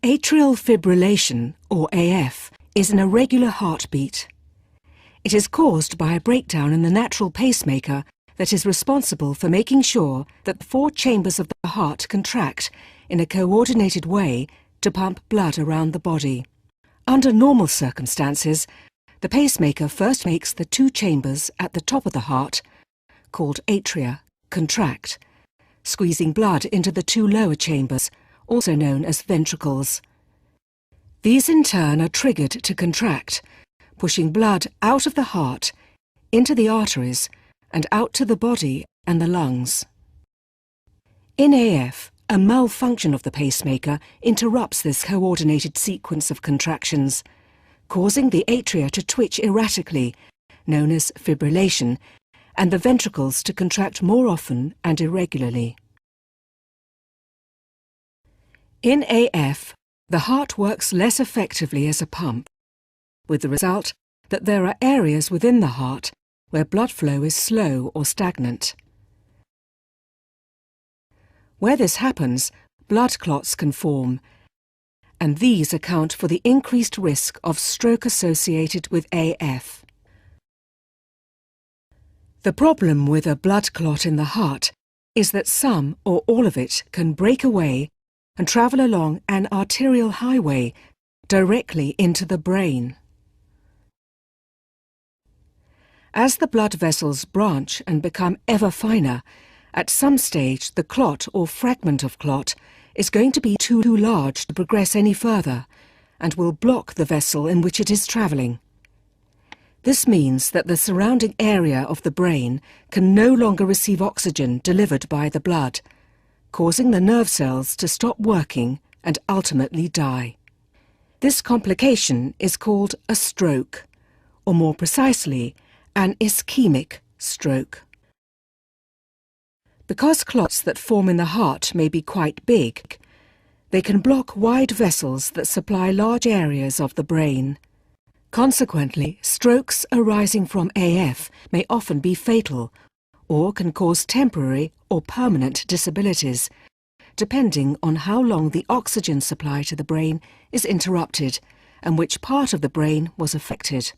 Atrial fibrillation, or AF, is an irregular heartbeat. It is caused by a breakdown in the natural pacemaker that is responsible for making sure that the four chambers of the heart contract in a coordinated way to pump blood around the body. Under normal circumstances, the pacemaker first makes the two chambers at the top of the heart, called atria, contract, squeezing blood into the two lower chambers, also known as ventricles. These in turn are triggered to contract, pushing blood out of the heart, into the arteries, and out to the body and the lungs. In AF, a malfunction of the pacemaker interrupts this coordinated sequence of contractions, causing the atria to twitch erratically, known as fibrillation, and the ventricles to contract more often and irregularly. In AF, the heart works less effectively as a pump, with the result that there are areas within the heart where blood flow is slow or stagnant. Where this happens, blood clots can form, and these account for the increased risk of stroke associated with AF. The problem with a blood clot in the heart is that some or all of it can break away and travel along an arterial highway directly into the brain. As the blood vessels branch and become ever finer, at some stage the clot or fragment of clot is going to be too large to progress any further and will block the vessel in which it is travelling. This means that the surrounding area of the brain can no longer receive oxygen delivered by the blood, causing the nerve cells to stop working and ultimately die. This complication is called a stroke, or more precisely, an ischemic stroke. Because clots that form in the heart may be quite big, they can block wide vessels that supply large areas of the brain. Consequently, strokes arising from AF may often be fatal, or can cause temporary or permanent disabilities, depending on how long the oxygen supply to the brain is interrupted and which part of the brain was affected.